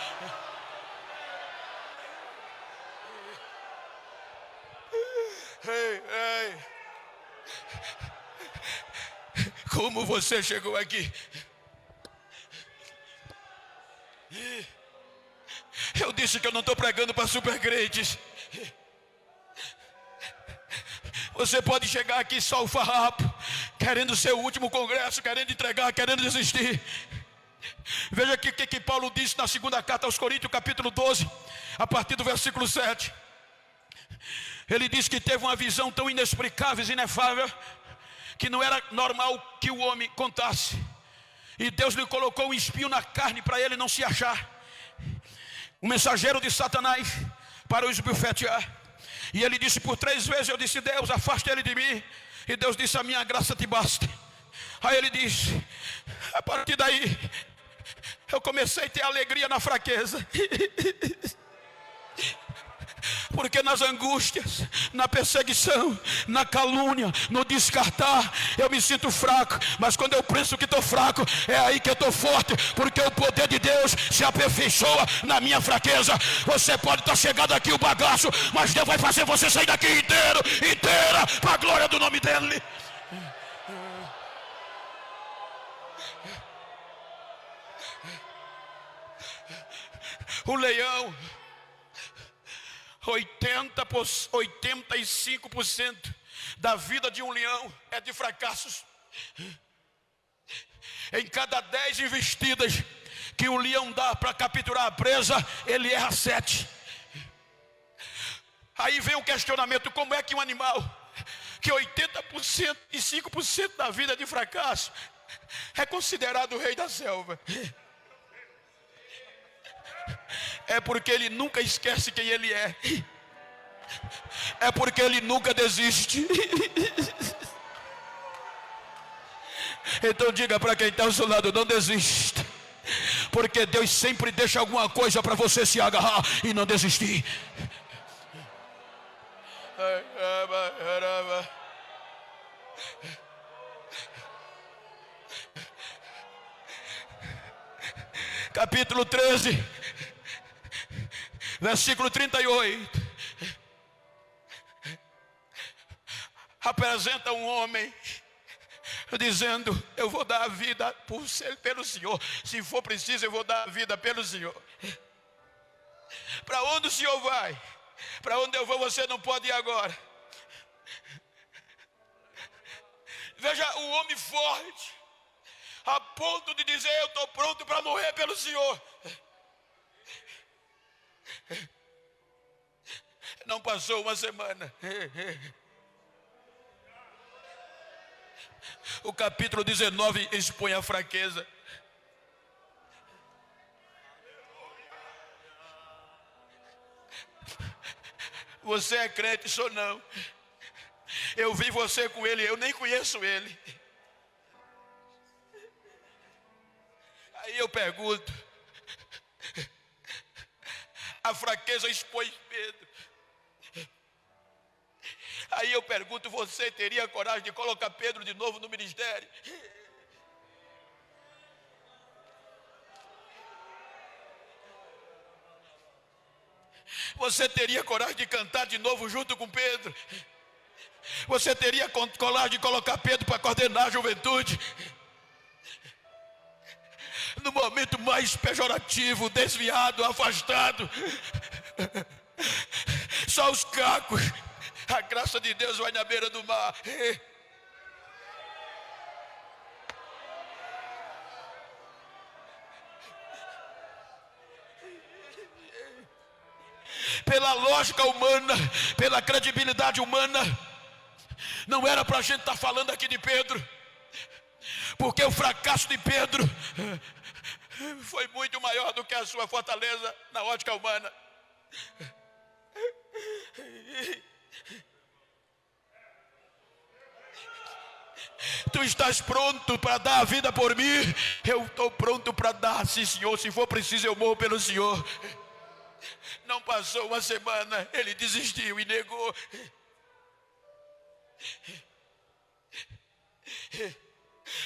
Ei, ei. Como você chegou aqui? Eu disse que eu não estou pregando para super crentes. Você pode chegar aqui só o farrapo, querendo ser o último congresso, querendo entregar, querendo desistir. Veja aqui o que Paulo disse na segunda carta aos Coríntios, capítulo 12, a partir do versículo 7. Ele disse que teve uma visão tão inexplicável e inefável que não era normal que o homem contasse. E Deus lhe colocou um espinho na carne para ele não se achar. Um mensageiro de Satanás para o esbofetear. E ele disse por 3 vezes, eu disse, Deus, afaste ele de mim. E Deus disse, a minha graça te basta. Aí ele disse, a partir daí, eu comecei a ter alegria na fraqueza. Porque nas angústias, na perseguição, na calúnia, no descartar, eu me sinto fraco. Mas quando eu penso que estou fraco, é aí que eu estou forte. Porque o poder de Deus se aperfeiçoa na minha fraqueza. Você pode estar chegado aqui o bagaço, mas Deus vai fazer você sair daqui inteira, para a glória do nome dEle. O leão, 85% da vida de um leão é de fracassos. Em cada 10 investidas que um leão dá para capturar a presa, ele erra 7. Aí vem o questionamento, como é que um animal que 80% e 5% da vida é de fracasso é considerado o rei da selva? É porque ele nunca esquece quem ele é. É porque ele nunca desiste. Então diga para quem está ao seu lado, não desista. Porque Deus sempre deixa alguma coisa para você se agarrar e não desistir. Capítulo 13, versículo 38. Apresenta um homem dizendo, eu vou dar a vida pelo Senhor. Se for preciso, eu vou dar a vida pelo Senhor. Para onde o Senhor vai? Para onde eu vou você não pode ir agora. Veja, o homem forte, a ponto de dizer: eu estou pronto para morrer pelo Senhor. Não passou uma semana, o capítulo 19 expõe a fraqueza. Você é crente, sou não. Eu vi você com ele, eu nem conheço ele. Aí eu pergunto, a fraqueza expõe Pedro. Aí eu pergunto, você teria coragem de colocar Pedro de novo no ministério? Você teria coragem de cantar de novo junto com Pedro? Você teria coragem de colocar Pedro para coordenar a juventude? No momento mais pejorativo, desviado, afastado, só os cacos, a graça de Deus vai na beira do mar. Pela lógica humana, pela credibilidade humana, não era para a gente estar falando aqui de Pedro, porque o fracasso de Pedro foi muito maior do que a sua fortaleza na ótica humana. Tu estás pronto para dar a vida por mim? Eu estou pronto para dar, sim Senhor. Se for preciso eu morro pelo Senhor. Não passou uma semana, ele desistiu e negou.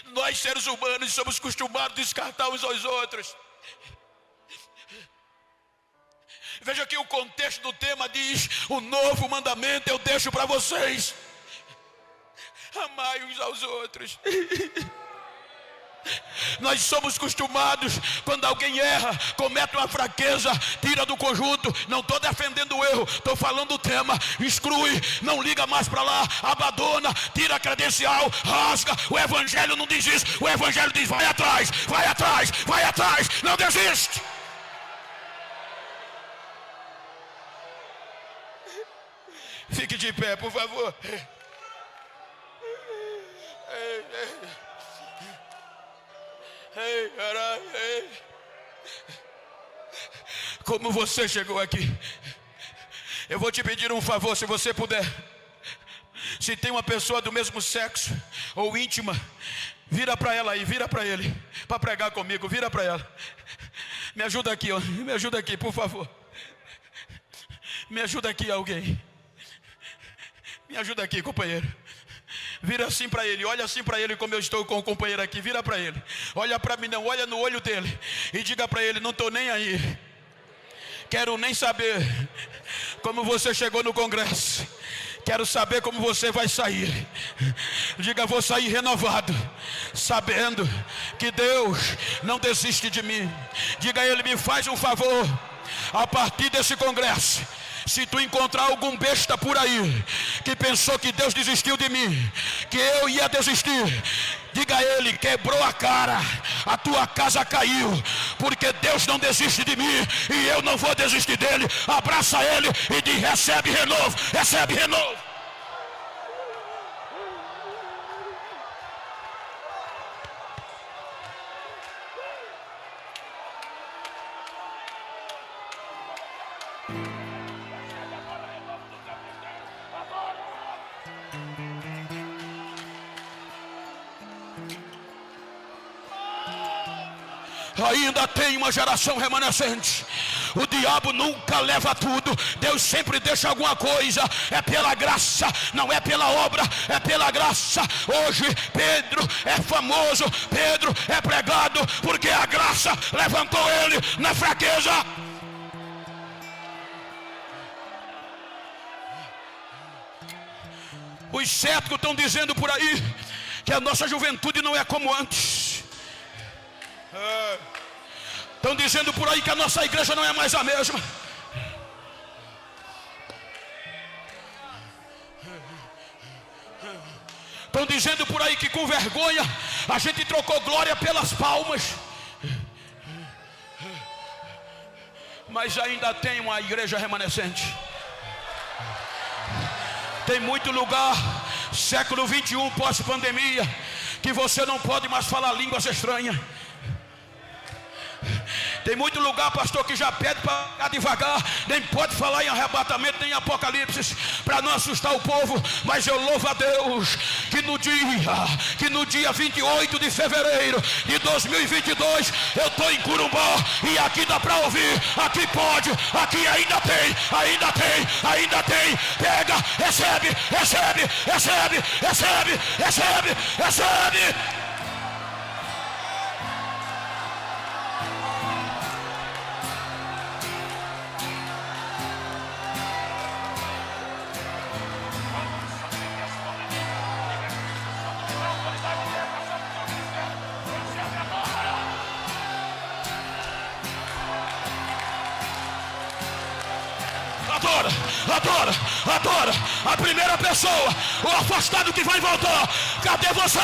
Nós seres humanos somos acostumados a descartar uns aos outros. Veja que o contexto do tema diz: o novo mandamento eu deixo para vocês, amai uns aos outros. Nós somos acostumados, quando alguém erra, comete uma fraqueza, tira do conjunto. Não estou defendendo o erro, estou falando do tema. Exclui, não liga mais para lá, abandona, tira a credencial, rasga. O evangelho não diz isso. O evangelho diz: vai atrás, vai atrás, vai atrás, não desiste. Fique de pé, por favor. Como você chegou aqui? Eu vou te pedir um favor, se você puder. Se tem uma pessoa do mesmo sexo ou íntima, vira para ela aí, vira para ele, para pregar comigo, vira para ela. Me ajuda aqui, ó. Me ajuda aqui, por favor. Me ajuda aqui, alguém. Me ajuda aqui, companheiro. Vira assim para ele, olha assim para ele como eu estou com o companheiro aqui. Vira para ele, olha para mim não, olha no olho dele e diga para ele: não estou nem aí, quero nem saber como você chegou no congresso, quero saber como você vai sair. Diga: vou sair renovado, sabendo que Deus não desiste de mim. Diga a ele: me faz um favor, a partir desse congresso, se tu encontrar algum besta por aí que pensou que Deus desistiu de mim, que eu ia desistir, diga a ele: quebrou a cara, a tua casa caiu, porque Deus não desiste de mim e eu não vou desistir dele. Abraça ele e diz: recebe renovo, recebe renovo. Ainda tem uma geração remanescente. O diabo nunca leva tudo. Deus sempre deixa alguma coisa. É pela graça, não é pela obra, é pela graça. Hoje Pedro é famoso, Pedro é pregado, porque a graça levantou ele na fraqueza. Os céticos estão dizendo por aí que a nossa juventude não é como antes. Estão dizendo por aí que a nossa igreja não é mais a mesma. Estão dizendo por aí que com vergonha a gente trocou glória pelas palmas. Mas ainda tem uma igreja remanescente. Tem muito lugar, século 21, pós-pandemia, que você não pode mais falar línguas estranhas. Tem muito lugar, pastor, que já pede para ficar devagar, nem pode falar em arrebatamento, nem em apocalipse, para não assustar o povo. Mas eu louvo a Deus que no dia 28 de fevereiro de 2022 eu estou em Corumbá, e aqui dá para ouvir, aqui pode, aqui ainda tem. Pega, recebe. Adora. A primeira pessoa, o afastado que vai voltar. Cadê você?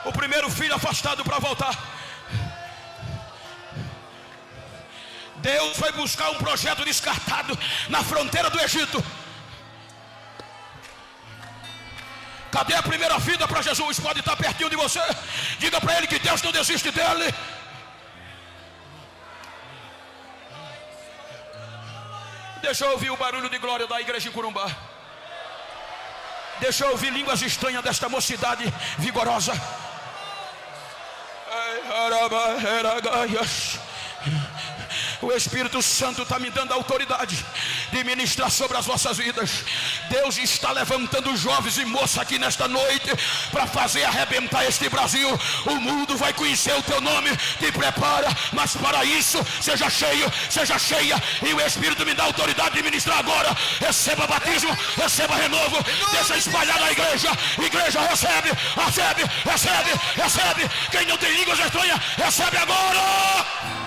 O primeiro filho afastado para voltar. Deus foi buscar um projeto descartado na fronteira do Egito. Cadê a primeira vida para Jesus? Pode estar pertinho de você. Diga para ele que Deus não desiste dele. Deixa eu ouvir o barulho de glória da igreja em Corumbá. Deixa eu ouvir línguas estranhas desta mocidade vigorosa. O Espírito Santo está me dando a autoridade de ministrar sobre as vossas vidas. Deus está levantando jovens e moças aqui nesta noite para fazer arrebentar este Brasil. O mundo vai conhecer o teu nome. Te prepara, mas para isso seja cheio, seja cheia. E o Espírito me dá a autoridade de ministrar agora. Receba batismo, receba renovo. Deixa espalhar na igreja. Igreja, recebe. Quem não tem línguas estranhas, recebe agora.